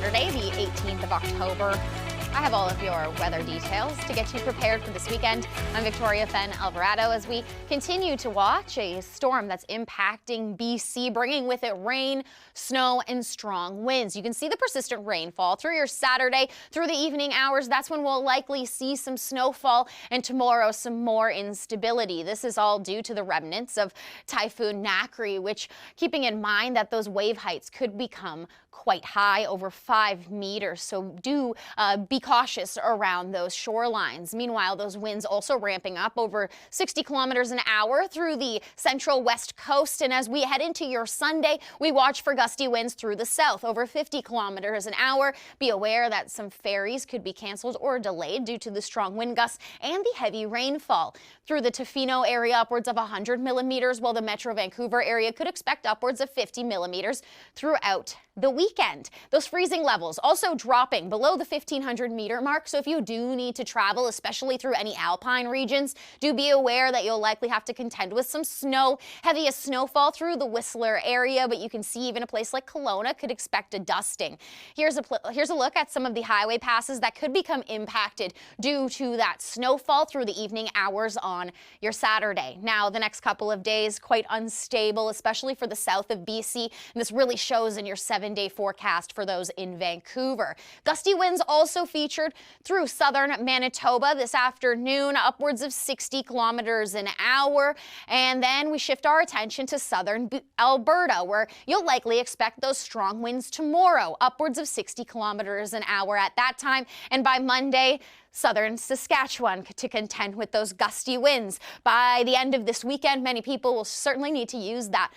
Saturday, the 18th of October. I have all of your weather details to get you prepared for this weekend. I'm Victoria Fenn Alvarado as we continue to watch a storm that's impacting BC, bringing with it rain, snow, and strong winds. You can see the persistent rainfall through your Saturday, through the evening hours. That's when we'll likely see some snowfall, and tomorrow some more instability. This is all due to the remnants of Typhoon Nakri, which, keeping in mind that those wave heights could become quite high, over 5 meters. So do be cautious around those shorelines. Meanwhile, those winds also ramping up over 60 kilometers an hour through the central west coast. And as we head into your Sunday, we watch for gusty winds through the south over 50 kilometers an hour. Be aware that some ferries could be canceled or delayed due to the strong wind gusts and the heavy rainfall. Through the Tofino area, upwards of 100 millimeters, while the Metro Vancouver area could expect upwards of 50 millimeters throughout the weekend. Those freezing levels also dropping below the 1,500-meter mark. So if you do need to travel, especially through any alpine regions, do be aware that you'll likely have to contend with some snow, heaviest snowfall through the Whistler area. But you can see even a place like Kelowna could expect a dusting. Here's a look at some of the highway passes that could become impacted due to that snowfall through the evening hours on your Saturday. Now, the next couple of days, quite unstable, especially for the south of BC. And this really shows in your 7-day forecast for those in Vancouver. Gusty winds also featured through southern Manitoba this afternoon, upwards of 60 kilometers an hour. And then we shift our attention to southern Alberta, where you'll likely expect those strong winds tomorrow, upwards of 60 kilometers an hour at that time. And by Monday, southern Saskatchewan to contend with those gusty winds. By the end of this weekend, many people will certainly need to use that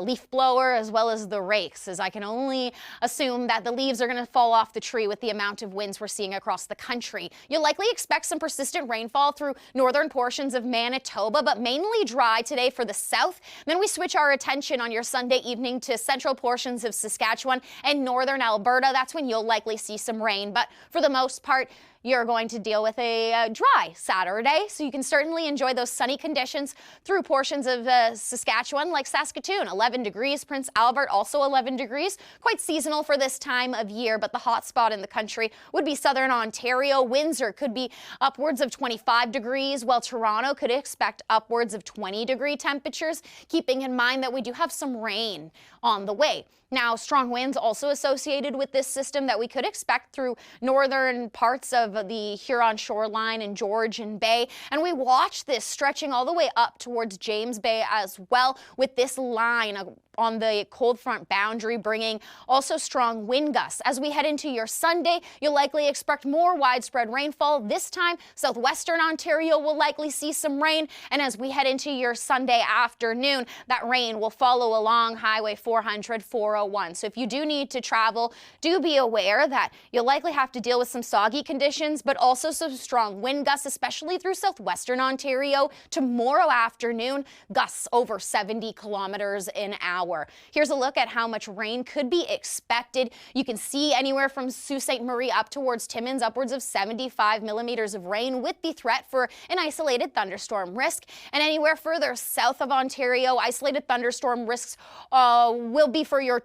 leaf blower as well as the rakes, as I can only assume that the leaves are going to fall off the tree with the amount of winds we're seeing across the country. You'll likely expect some persistent rainfall through northern portions of Manitoba, but mainly dry today for the south. Then we switch our attention on your Sunday evening to central portions of Saskatchewan and northern Alberta. That's when you'll likely see some rain, but for the most part, you're going to deal with a dry Saturday, so you can certainly enjoy those sunny conditions through portions of Saskatchewan, like Saskatoon, 11 degrees, Prince Albert, also 11 degrees. Quite seasonal for this time of year, but the hot spot in the country would be southern Ontario. Windsor could be upwards of 25 degrees, while Toronto could expect upwards of 20-degree temperatures, keeping in mind that we do have some rain on the way. Now, strong winds also associated with this system that we could expect through northern parts of the Huron shoreline and Georgian Bay. And we watch this stretching all the way up towards James Bay as well, with this line on the cold front boundary bringing also strong wind gusts. As we head into your Sunday, you'll likely expect more widespread rainfall. This time, southwestern Ontario will likely see some rain. And as we head into your Sunday afternoon, that rain will follow along Highway 400, 401. So if you do need to travel, do be aware that you'll likely have to deal with some soggy conditions, but also some strong wind gusts, especially through southwestern Ontario. Tomorrow afternoon, gusts over 70 kilometers an hour. Here's a look at how much rain could be expected. You can see anywhere from Sault Ste. Marie up towards Timmins, upwards of 75 millimeters of rain, with the threat for an isolated thunderstorm risk. And anywhere further south of Ontario, isolated thunderstorm risks will be for your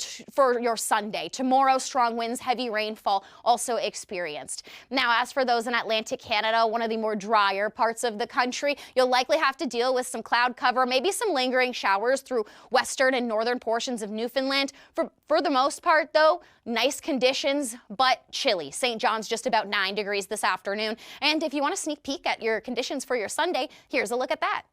Sunday. Tomorrow, strong winds, heavy rainfall also experienced. Now, as for those in Atlantic Canada, one of the more drier parts of the country, you'll likely have to deal with some cloud cover, maybe some lingering showers through western and northern portions of Newfoundland. For the most part, though, nice conditions, but chilly. St. John's just about 9 degrees this afternoon. And if you want a sneak peek at your conditions for your Sunday, here's a look at that.